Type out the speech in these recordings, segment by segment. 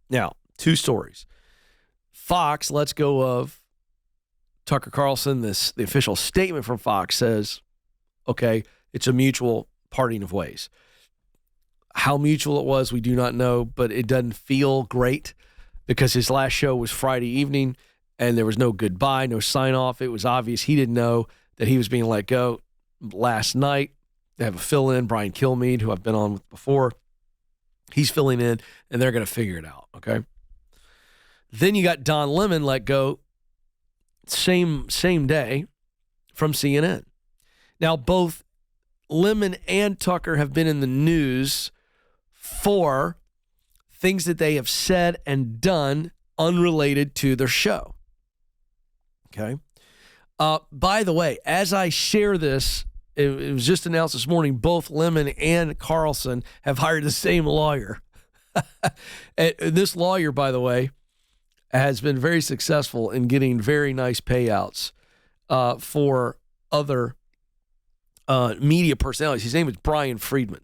Now, two stories. Fox lets go of Tucker Carlson. The official statement from Fox says, okay, it's a mutual parting of ways. How mutual it was, we do not know, but it doesn't feel great because his last show was Friday evening and there was no goodbye, no sign-off. It was obvious he didn't know that he was being let go last night. They have a fill-in, Brian Kilmeade, who I've been on with before. He's filling in, and they're going to figure it out, okay? Then you got Don Lemon let go same day from CNN. Now, both Lemon and Tucker have been in the news for things that they have said and done unrelated to their show. Okay. By the way, as I share this, it was just announced this morning, both Lemon and Carlson have hired the same lawyer. And this lawyer, by the way, has been very successful in getting very nice payouts for other media personalities. His name is Brian Friedman.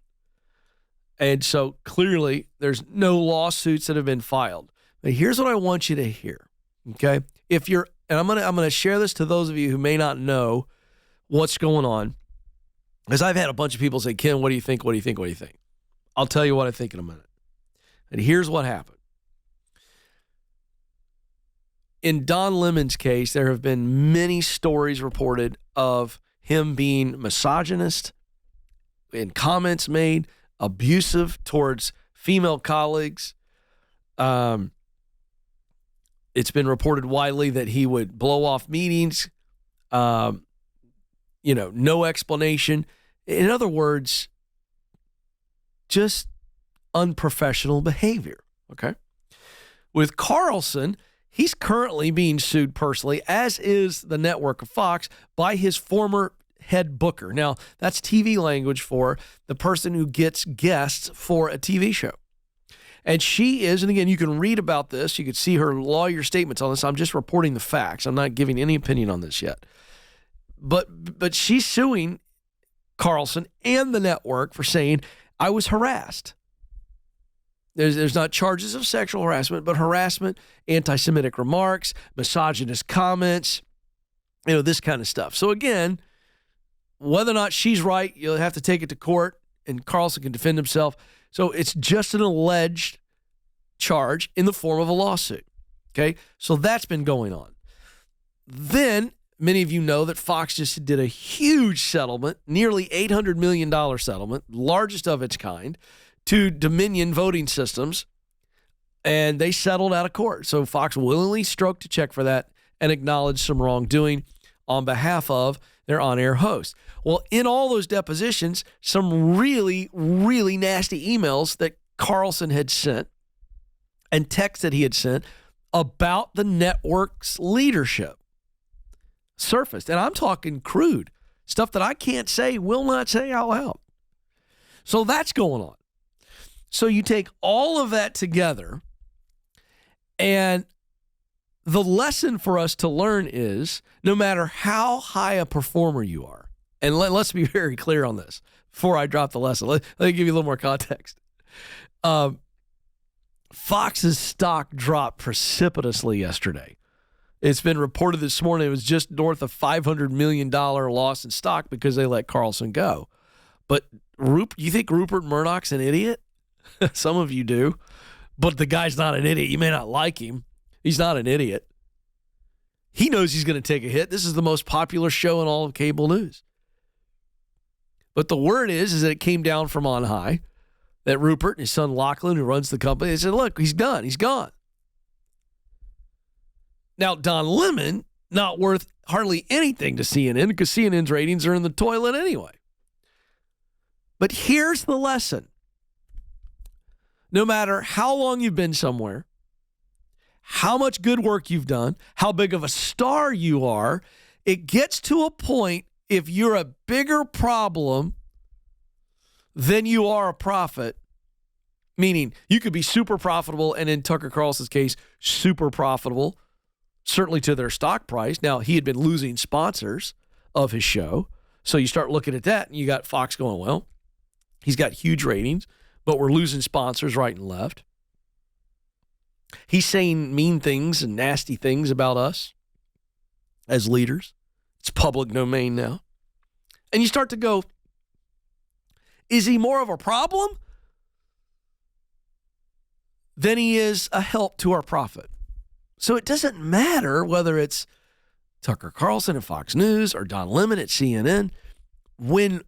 And so clearly there's no lawsuits that have been filed. But here's what I want you to hear, okay? And I'm gonna share this to those of you who may not know what's going on, because I've had a bunch of people say, Ken, what do you think? What do you think? What do you think? I'll tell you what I think in a minute. And here's what happened. In Don Lemon's case, there have been many stories reported of him being misogynist in comments made, abusive towards female colleagues. It's been reported widely that he would blow off meetings, no explanation. In other words, just unprofessional behavior, okay? With Carlson, he's currently being sued personally, as is the network of Fox, by his former head booker. Now, that's TV language for the person who gets guests for a TV show. And she is, and again, you can read about this. You can see her lawyer statements on this. I'm just reporting the facts. I'm not giving any opinion on this yet. But she's suing Carlson and the network for saying, I was harassed. There's not charges of sexual harassment, but harassment, anti-Semitic remarks, misogynist comments, this kind of stuff. So again, whether or not she's right, you'll have to take it to court, and Carlson can defend himself. So it's just an alleged charge in the form of a lawsuit, okay? So that's been going on. Then many of you know that Fox just did a huge settlement, nearly $800 million settlement, largest of its kind, to Dominion Voting Systems, and they settled out of court. So Fox willingly stroked a check for that and acknowledged some wrongdoing on behalf of their on-air host. Well, in all those depositions, some really, really nasty emails that Carlson had sent and texts that he had sent about the network's leadership surfaced. And I'm talking crude stuff that I can't say, will not say out loud. So that's going on. So you take all of that together, and the lesson for us to learn is no matter how high a performer you are, and let's be very clear on this before I drop the lesson. Let me give you a little more context. Fox's stock dropped precipitously yesterday. It's been reported this morning it was just north of $500 million loss in stock because they let Carlson go. But you think Rupert Murdoch's an idiot? Some of you do. But the guy's not an idiot. You may not like him. He's not an idiot. He knows he's going to take a hit. This is the most popular show in all of cable news. But the word is that it came down from on high, that Rupert and his son Lachlan, who runs the company, they said, look, he's done. He's gone. Now, Don Lemon, not worth hardly anything to CNN because CNN's ratings are in the toilet anyway. But here's the lesson. No matter how long you've been somewhere, how much good work you've done, how big of a star you are, it gets to a point, if you're a bigger problem than you are a profit, meaning you could be super profitable, and in Tucker Carlson's case, super profitable, certainly to their stock price. Now, he had been losing sponsors of his show, so you start looking at that, and you got Fox going, well, he's got huge ratings, but we're losing sponsors right and left. He's saying mean things and nasty things about us as leaders. It's public domain now. And you start to go, is he more of a problem than he is a help to our profit? So it doesn't matter whether it's Tucker Carlson at Fox News or Don Lemon at CNN. When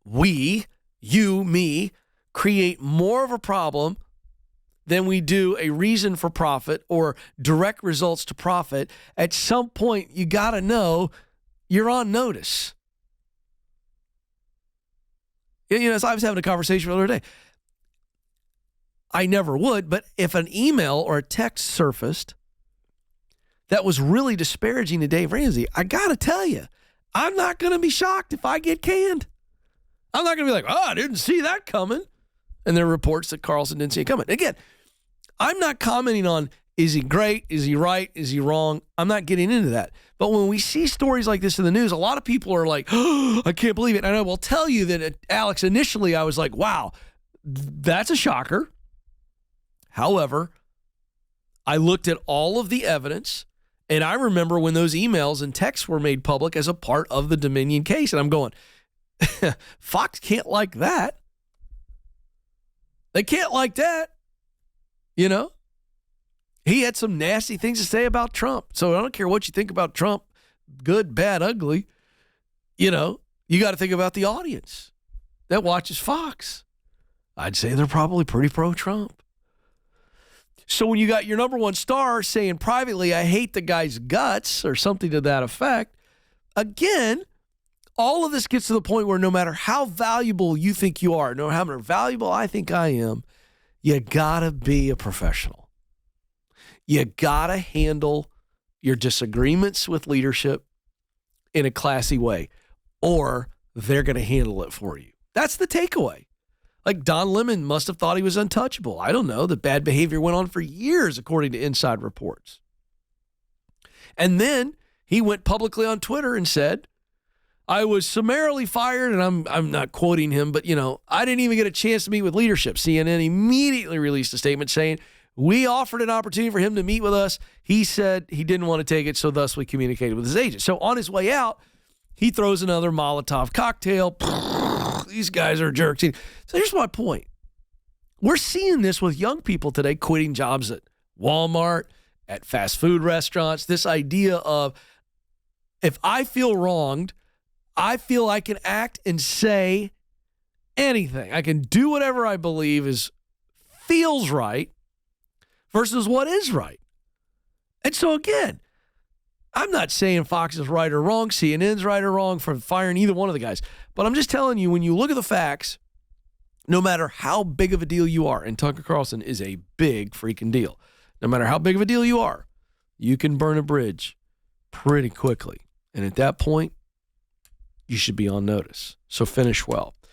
we, you, me, create more of a problem than we do a reason for profit or direct results to profit, at some point you got to know you're on notice. You know, as I was having a conversation the other day, I never would, but if an email or a text surfaced that was really disparaging to Dave Ramsey, I got to tell you, I'm not going to be shocked if I get canned. I'm not going to be like, oh, I didn't see that coming. And there are reports that Carlson didn't see it coming. Again, I'm not commenting on, is he great? Is he right? Is he wrong? I'm not getting into that. But when we see stories like this in the news, a lot of people are like, oh, I can't believe it. And I will tell you that, Alex, initially I was like, wow, that's a shocker. However, I looked at all of the evidence, and I remember when those emails and texts were made public as a part of the Dominion case, and I'm going, Fox can't like that. They can't like that. You know? He had some nasty things to say about Trump. So I don't care what you think about Trump, good, bad, ugly. You know, you got to think about the audience that watches Fox. I'd say they're probably pretty pro-Trump. So when you got your number one star saying privately, I hate the guy's guts or something to that effect, again, all of this gets to the point where no matter how valuable you think you are, no matter how valuable I think I am, you got to be a professional. You got to handle your disagreements with leadership in a classy way, or they're going to handle it for you. That's the takeaway. Like Don Lemon must have thought he was untouchable. I don't know. The bad behavior went on for years, according to inside reports. And then he went publicly on Twitter and said, I was summarily fired, and I'm not quoting him, but, you know, I didn't even get a chance to meet with leadership. CNN immediately released a statement saying, we offered an opportunity for him to meet with us. He said he didn't want to take it, so thus we communicated with his agent. So on his way out, he throws another Molotov cocktail. These guys are jerks. So here's my point. We're seeing this with young people today quitting jobs at Walmart, at fast food restaurants. This idea of, if I feel wronged, I feel I can act and say anything. I can do whatever I believe feels right versus what is right. And so again, I'm not saying Fox is right or wrong, CNN's right or wrong for firing either one of the guys. But I'm just telling you, when you look at the facts, no matter how big of a deal you are, and Tucker Carlson is a big freaking deal, no matter how big of a deal you are, you can burn a bridge pretty quickly. And at that point, you should be on notice. So finish well.